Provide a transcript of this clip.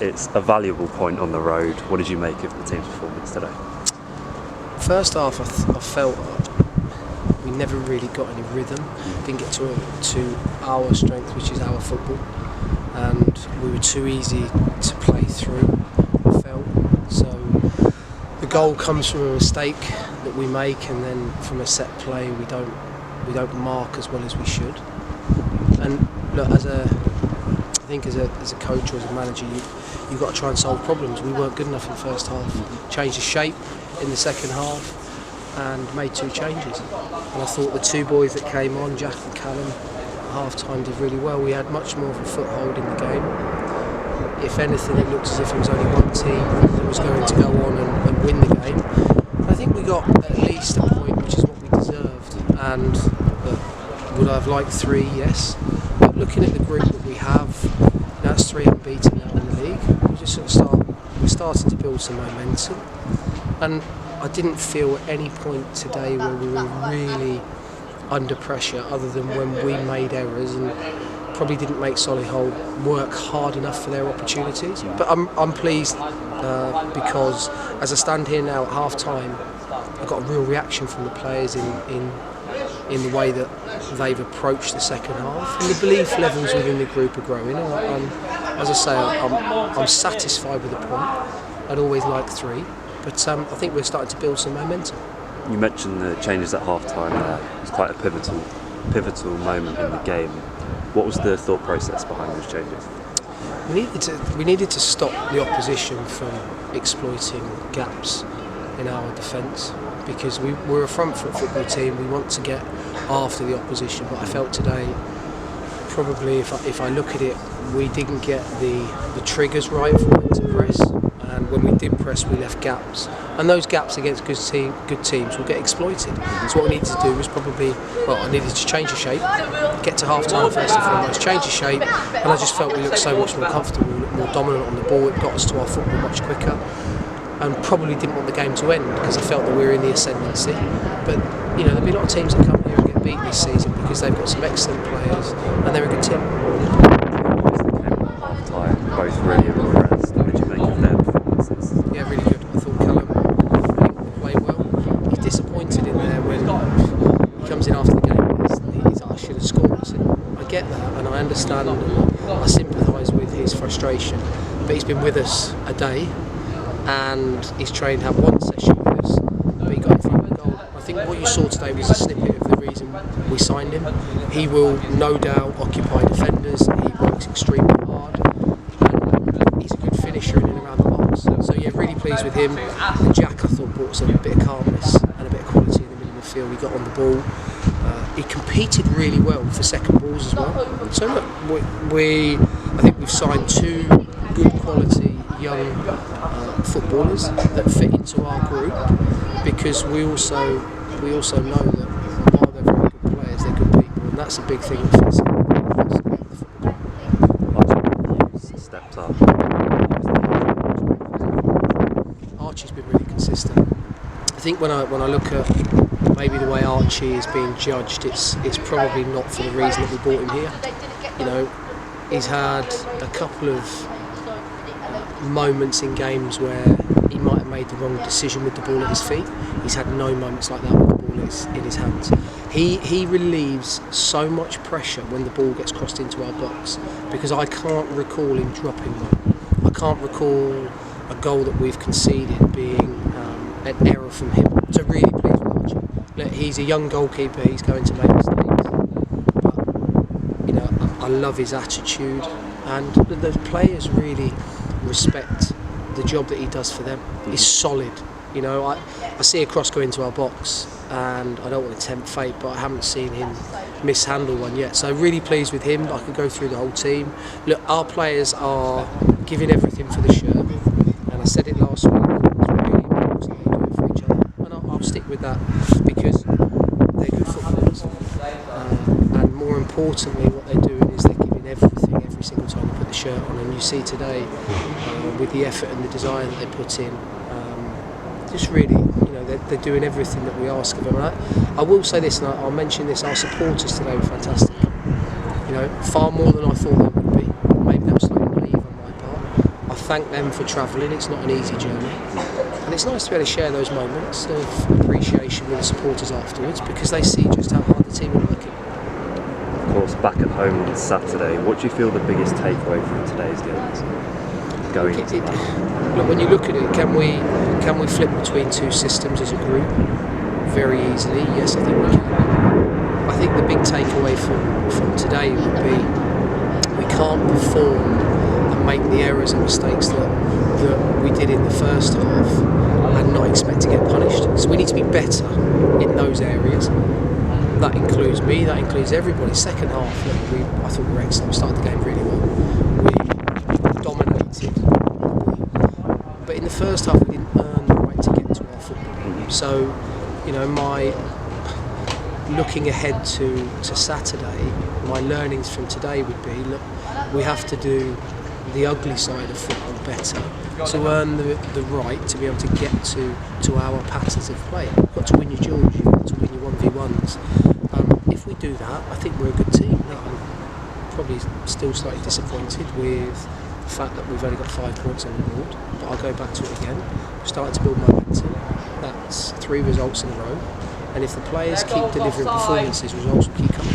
It's a valuable point on the road. What did you make of the team's performance today? First half, I felt we never really got any rhythm. Didn't get to our strength, which is our football, and we were too easy to play through. I felt so. The goal comes from a mistake that we make, and then from a set play, we don't mark as well as we should. And look, I think as a coach or as a manager, you've got to try and solve problems. We weren't good enough in the first half. Changed the shape in the second half and made 2 changes. And I thought the 2 boys that came on, Jack and Callum, at half time did really well. We had much more of a foothold in the game. If anything, it looked as if it was only one team that was going to go on and win the game. I think we got at least a point, which is what we deserved. And would I have liked 3? Yes. But looking at the group that we have, that's 3 unbeaten now in the league. We're starting to build some momentum. And I didn't feel at any point today where we were really under pressure, other than when we made errors and probably didn't make Solihull work hard enough for their opportunities. But I'm pleased because as I stand here now at half time, I got a real reaction from the players in the way that they've approached the second half, and the belief levels within the group are growing. As I say, I'm satisfied with the point. I'd always like 3, but I think we're starting to build some momentum. You mentioned the changes at half-time there. It was quite a pivotal moment in the game. What was the thought process behind those changes? We needed to stop the opposition from exploiting gaps in our defence, because we're a front foot football team. We want to get after the opposition, but I felt today, probably if I look at it, we didn't get the triggers right for when to press, and when we did press, we left gaps, and those gaps against good teams will get exploited. So what we needed to do was I needed to change the shape, get to half time first and foremost, change the shape, and I just felt we looked so much more comfortable, we looked more dominant on the ball. It got us to our football much quicker, and probably didn't want the game to end because I felt that we were in the ascendancy. But there'll be a lot of teams that come here and get beat this season because they've got some excellent players and they're a good team. Half time, both really impressed. What did you make of their performances? Yeah, really good. I thought Callum played well. He's disappointed in there when he comes in after the game. He's like, I should have scored. I said, I get that and I understand and I sympathise with his frustration. But he's been with us a day, and he's trained, had 1 session with us, but he got in front of the goal. I think what you saw today was a snippet of the reason we signed him. He will no doubt occupy defenders, he works extremely hard, and he's a good finisher in and around the box. So yeah, really pleased with him. And Jack, I thought, brought us a bit of calmness and a bit of quality in the middle of the field. He got on the ball. He competed really well for second balls as well. So look, I think we've signed 2 good quality young footballers that fit into our group, because we also know that while they're very good players, they're good people, and that's a big thing that fits in the football. Stepped up. Archie's been really consistent. I think when I look at maybe the way Archie is being judged, it's probably not for the reason that we brought him here. He's had a couple of moments in games where he might have made the wrong decision with the ball at his feet. He's had no moments like that with the ball in his hands. He relieves so much pressure when the ball gets crossed into our box, because I can't recall him dropping one. I can't recall a goal that we've conceded being an error from him. So really pleased with Archie. Look, he's a young goalkeeper, he's going to make mistakes, but I love his attitude, and the players really respect the job that he does for them. He's solid. I see a cross go into our box, and I don't want to tempt fate, but I haven't seen him mishandle one yet. So really pleased with him. I could go through the whole team. Look, our players are giving everything for the shirt, and I said it last week. It's really important that they do it for each other, and I'll stick with that, because they're good footballers, and more importantly, what they're doing is they're giving everything every single time they put the shirt on. And you see today, with the effort and the desire that they put in, just really, they're doing everything that we ask of them. And I will say this, and I'll mention this: our supporters today were fantastic. Far more than I thought they would be. Maybe that was slightly naive on my part. I thank them for travelling. It's not an easy journey, and it's nice to be able to share those moments of appreciation with the supporters afterwards, because they see just how hard the team are working. Of course, back at home on Saturday, what do you feel the biggest takeaway from today's game is? Going into that? Look, when you look at it, can we flip between two systems as a group very easily? Yes, I think we can. I think the big takeaway from today would be we can't perform and make the errors and mistakes that we did in the first half and not expect to get punished. So we need to be better in those areas. That includes me, that includes everybody. Second half, I thought we were excellent. We started the game really well. We dominated. But in the first half, we didn't earn the right to get to our football. So, my looking ahead to Saturday, my learnings from today would be, look, we have to do the ugly side of football better to earn the right to be able to get to our patterns of play. You've got to win your duels, you've got to win your 1v1s. If we do that, I think we're a good team. I'm probably still slightly disappointed with the fact that we've only got 5 points on the board, but I'll go back to it again. We're starting to build momentum. That's 3 results in a row, and if the players keep delivering performances, results will keep coming.